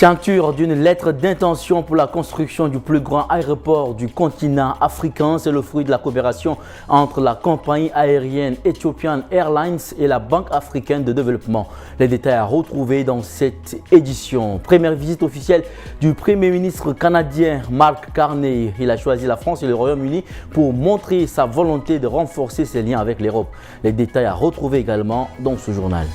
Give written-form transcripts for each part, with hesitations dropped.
Signature d'une lettre d'intention pour la construction du plus grand aéroport du continent africain. C'est le fruit de la coopération entre la compagnie aérienne Ethiopian Airlines et la Banque africaine de développement. Les détails à retrouver dans cette édition. Première visite officielle du Premier ministre canadien Mark Carney. Il a choisi la France et le Royaume-Uni pour montrer sa volonté de renforcer ses liens avec l'Europe. Les détails à retrouver également dans ce journal.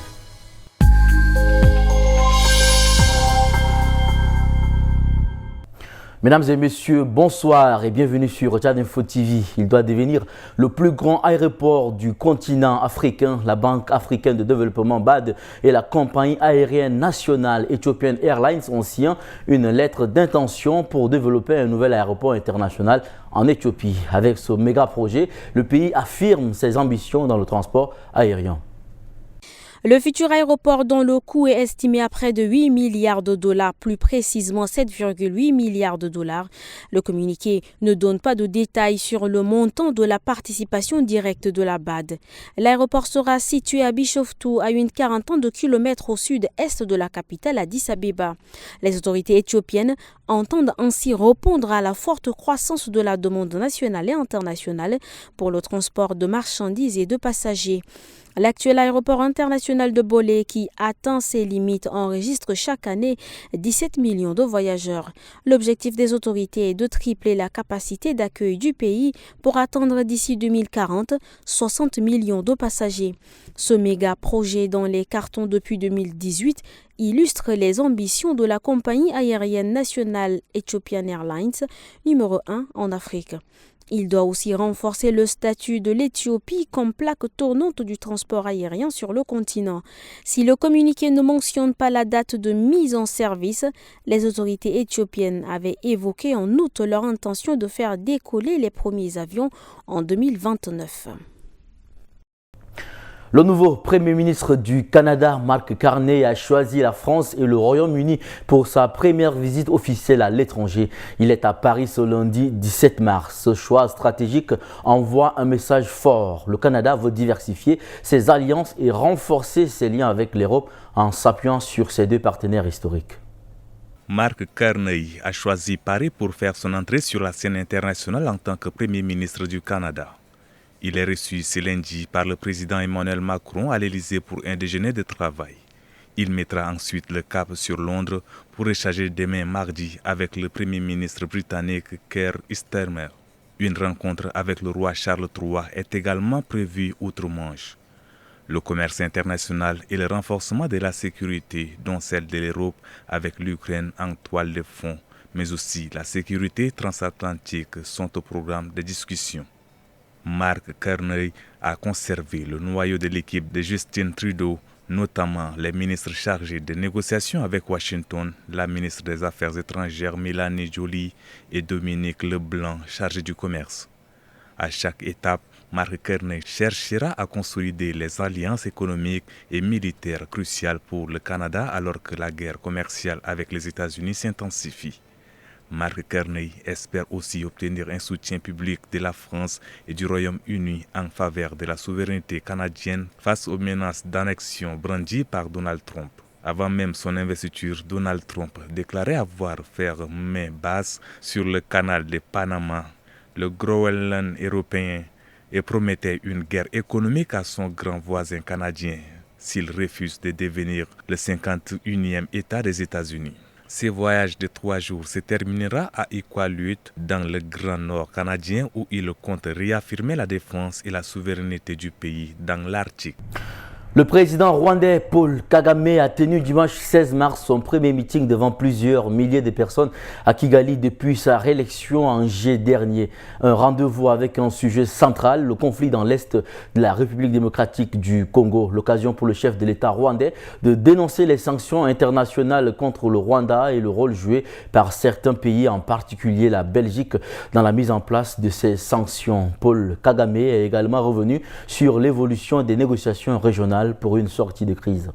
Mesdames et messieurs, bonsoir et bienvenue sur Tchad Info TV. Il doit devenir le plus grand aéroport du continent africain. La Banque africaine de développement BAD et la compagnie aérienne nationale Ethiopian Airlines ont signé une lettre d'intention pour développer un nouvel aéroport international en Éthiopie. Avec ce méga projet, le pays affirme ses ambitions dans le transport aérien. Le futur aéroport dont le coût est estimé à près de 8 milliards de dollars, plus précisément 7,8 milliards de dollars. Le communiqué ne donne pas de détails sur le montant de la participation directe de la BAD. L'aéroport sera situé à Bishoftu, à une quarantaine de kilomètres au sud-est de la capitale Addis Abeba. Les autorités éthiopiennes entendent ainsi répondre à la forte croissance de la demande nationale et internationale pour le transport de marchandises et de passagers. L'actuel aéroport international de Bolé, qui atteint ses limites, enregistre chaque année 17 millions de voyageurs. L'objectif des autorités est de tripler la capacité d'accueil du pays pour atteindre d'ici 2040 60 millions de passagers. Ce méga projet dans les cartons depuis 2018 illustre les ambitions de la compagnie aérienne nationale Ethiopian Airlines, numéro 1 en Afrique. Il doit aussi renforcer le statut de l'Éthiopie comme plaque tournante du transport aérien sur le continent. Si le communiqué ne mentionne pas la date de mise en service, les autorités éthiopiennes avaient évoqué en août leur intention de faire décoller les premiers avions en 2029. Le nouveau Premier ministre du Canada, Mark Carney, a choisi la France et le Royaume-Uni pour sa première visite officielle à l'étranger. Il est à Paris ce lundi 17 mars. Ce choix stratégique envoie un message fort. Le Canada veut diversifier ses alliances et renforcer ses liens avec l'Europe en s'appuyant sur ses deux partenaires historiques. Mark Carney a choisi Paris pour faire son entrée sur la scène internationale en tant que Premier ministre du Canada. Il est reçu ce lundi par le président Emmanuel Macron à l'Élysée pour un déjeuner de travail. Il mettra ensuite le cap sur Londres pour échanger demain mardi avec le Premier ministre britannique Keir Starmer. Une rencontre avec le roi Charles III est également prévue outre-Manche. Le commerce international et le renforcement de la sécurité, dont celle de l'Europe avec l'Ukraine en toile de fond, mais aussi la sécurité transatlantique sont au programme de discussion. Mark Carney a conservé le noyau de l'équipe de Justin Trudeau, notamment les ministres chargés des négociations avec Washington, la ministre des Affaires étrangères Mélanie Joly et Dominique Leblanc, chargé du commerce. À chaque étape, Mark Carney cherchera à consolider les alliances économiques et militaires cruciales pour le Canada alors que la guerre commerciale avec les États-Unis s'intensifie. Mark Carney espère aussi obtenir un soutien public de la France et du Royaume-Uni en faveur de la souveraineté canadienne face aux menaces d'annexion brandies par Donald Trump. Avant même son investiture, Donald Trump déclarait avoir fait main basse sur le canal de Panama, le Groenland européen, et promettait une guerre économique à son grand voisin canadien s'il refuse de devenir le 51e État des États-Unis. Ce voyage de 3 jours se terminera à Iqaluit dans le Grand Nord canadien où il compte réaffirmer la défense et la souveraineté du pays dans l'Arctique. Le président rwandais Paul Kagame a tenu dimanche 16 mars son premier meeting devant plusieurs milliers de personnes à Kigali depuis sa réélection en juillet dernier. Un rendez-vous avec un sujet central, le conflit dans l'est de la République démocratique du Congo. L'occasion pour le chef de l'État rwandais de dénoncer les sanctions internationales contre le Rwanda et le rôle joué par certains pays, en particulier la Belgique, dans la mise en place de ces sanctions. Paul Kagame est également revenu sur l'évolution des négociations régionales pour une sortie de crise.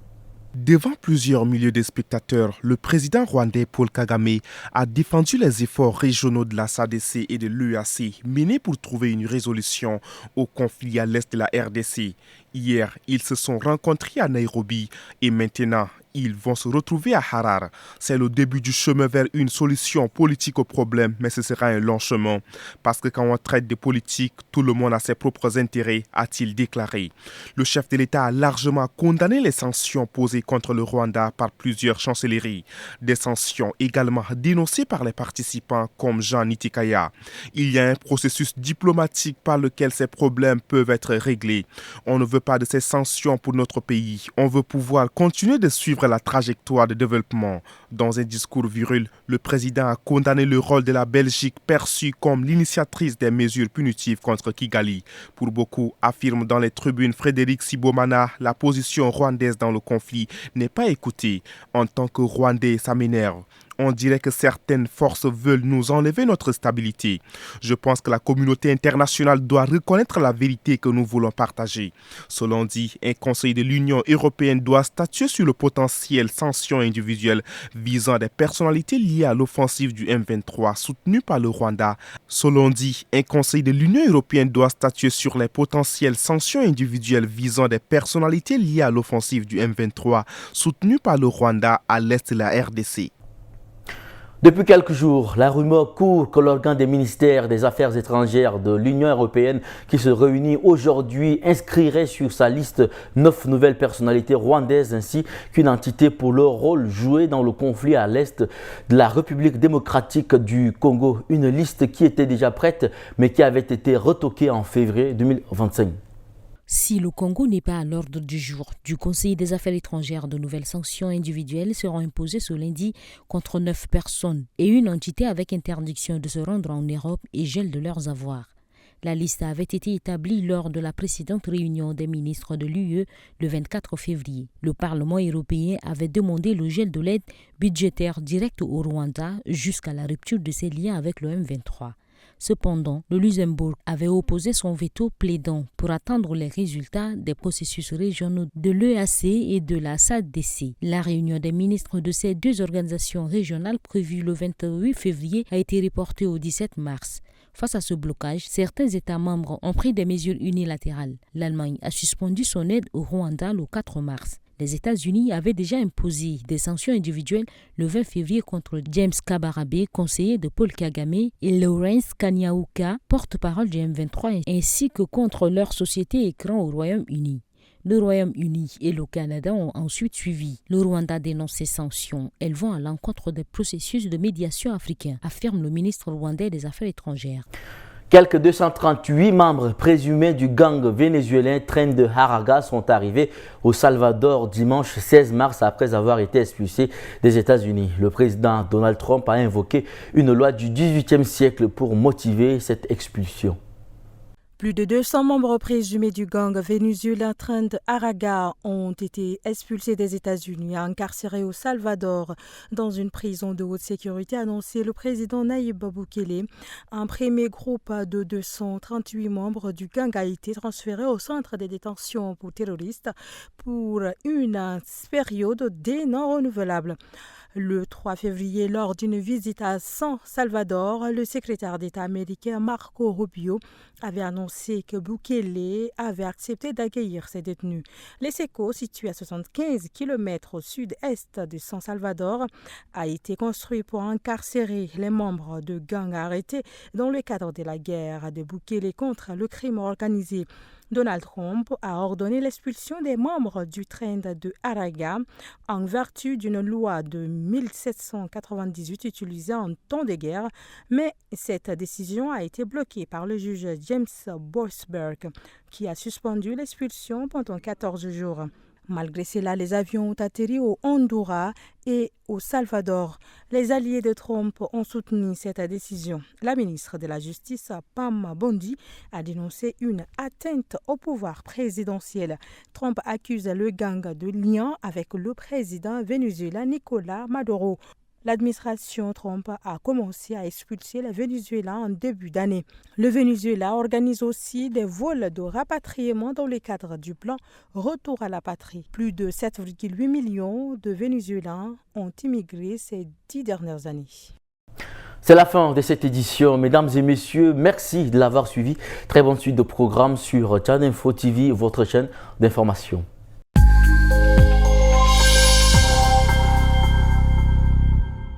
Devant plusieurs milliers de spectateurs, le président rwandais Paul Kagame a défendu les efforts régionaux de la SADC et de l'EAC menés pour trouver une résolution au conflit à l'est de la RDC. Hier, ils se sont rencontrés à Nairobi et maintenant, ils vont se retrouver à Harare. C'est le début du chemin vers une solution politique au problème, mais ce sera un long chemin. Parce que quand on traite de politique, tout le monde a ses propres intérêts, a-t-il déclaré. Le chef de l'État a largement condamné les sanctions posées contre le Rwanda par plusieurs chancelleries. Des sanctions également dénoncées par les participants comme Jean Nitikaya. Il y a un processus diplomatique par lequel ces problèmes peuvent être réglés. On ne veut pas de ces sanctions pour notre pays. On veut pouvoir continuer de suivre la trajectoire de développement. Dans un discours viril, le président a condamné le rôle de la Belgique perçue comme l'initiatrice des mesures punitives contre Kigali. Pour beaucoup, affirme dans les tribunes Frédéric Sibomana, la position rwandaise dans le conflit n'est pas écoutée. En tant que Rwandais, ça m'énerve. On dirait que certaines forces veulent nous enlever notre stabilité. Je pense que la communauté internationale doit reconnaître la vérité que nous voulons partager. Selon dit, un conseil de l'Union européenne doit statuer sur le potentiel sanctions individuelles visant des personnalités liées à l'offensive du M23 soutenue par le Rwanda. Selon dit, un conseil de l'Union européenne doit statuer sur les potentielles sanctions individuelles visant des personnalités liées à l'offensive du M23 soutenue par le Rwanda à l'est de la RDC. Depuis quelques jours, la rumeur court que l'organe des ministères des Affaires étrangères de l'Union européenne qui se réunit aujourd'hui inscrirait sur sa liste 9 nouvelles personnalités rwandaises ainsi qu'une entité pour leur rôle joué dans le conflit à l'est de la République démocratique du Congo. Une liste qui était déjà prête mais qui avait été retoquée en février 2025. Si le Congo n'est pas à l'ordre du jour du Conseil des affaires étrangères, de nouvelles sanctions individuelles seront imposées ce lundi contre 9 personnes et une entité avec interdiction de se rendre en Europe et gel de leurs avoirs. La liste avait été établie lors de la précédente réunion des ministres de l'UE le 24 février. Le Parlement européen avait demandé le gel de l'aide budgétaire directe au Rwanda jusqu'à la rupture de ses liens avec le M23. Cependant, le Luxembourg avait opposé son veto plaidant pour attendre les résultats des processus régionaux de l'EAC et de la SADC. La réunion des ministres de ces deux organisations régionales prévue le 28 février a été reportée au 17 mars. Face à ce blocage, certains États membres ont pris des mesures unilatérales. L'Allemagne a suspendu son aide au Rwanda le 4 mars. Les États-Unis avaient déjà imposé des sanctions individuelles le 20 février contre James Kabarebe, conseiller de Paul Kagame, et Lawrence Kanyauka, porte-parole du M23, ainsi que contre leur société écran au Royaume-Uni. Le Royaume-Uni et le Canada ont ensuite suivi. Le Rwanda dénonce ces sanctions. Elles vont à l'encontre des processus de médiation africains, affirme le ministre rwandais des Affaires étrangères. Quelques 238 membres présumés du gang vénézuélien Tren de Aragua sont arrivés au Salvador dimanche 16 mars après avoir été expulsés des États-Unis. Le président Donald Trump a invoqué une loi du XVIIIe siècle pour motiver cette expulsion. Plus de 200 membres présumés du gang vénézuélien Tren de Aragua ont été expulsés des États-Unis et incarcérés au Salvador dans une prison de haute sécurité, a annoncé le président Nayib Bukele. Un premier groupe de 238 membres du gang a été transféré au centre de détention pour terroristes pour une période non renouvelable. Le 3 février, lors d'une visite à San Salvador, le secrétaire d'État américain Marco Rubio avait annoncé que Bukele avait accepté d'accueillir ces détenus. Les Seco, situé à 75 km au sud-est de San Salvador, a été construit pour incarcérer les membres de gangs arrêtés dans le cadre de la guerre de Bukele contre le crime organisé. Donald Trump a ordonné l'expulsion des membres du Tren de Aragua en vertu d'une loi de 1798 utilisée en temps de guerre, mais cette décision a été bloquée par le juge James Boasberg, qui a suspendu l'expulsion pendant 14 jours. Malgré cela, les avions ont atterri au Honduras et au Salvador. Les alliés de Trump ont soutenu cette décision. La ministre de la Justice, Pam Bondi, a dénoncé une atteinte au pouvoir présidentiel. Trump accuse le gang de lien avec le président vénézuélien Nicolás Maduro. L'administration Trump a commencé à expulser les Vénézuéliens en début d'année. Le Venezuela organise aussi des vols de rapatriement dans le cadre du plan Retour à la patrie. Plus de 7,8 millions de Vénézuéliens ont immigré ces 10 dernières années. C'est la fin de cette édition. Mesdames et messieurs, merci de l'avoir suivi. Très bonne suite de programmes sur Channel Info TV, votre chaîne d'information.